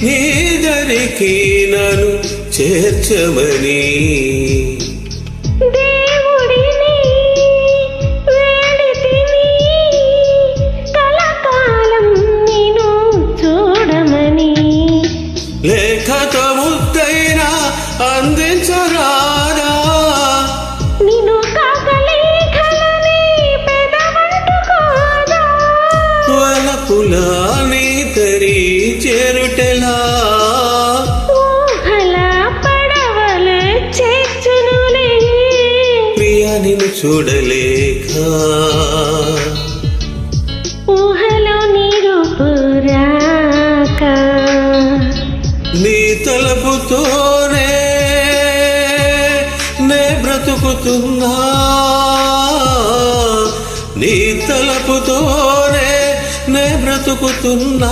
నీ దరికి నన్ను చేర్చమని లేఖతో ముద్దైనా అందించరాదా నిన్ను కాకలేఖలని పెదవంటుకోదా వలపులా నీ తరి చేరుటెలా ఊహల పడవలు చేర్చునులే ప్రియా నిన్ను చూడలేక ఊహలో నీ రూపు రాక నీ తలపుతోనే నే బ్రతుకుతున్నా నీ తలపుతోనే నే బ్రతుకుతున్నా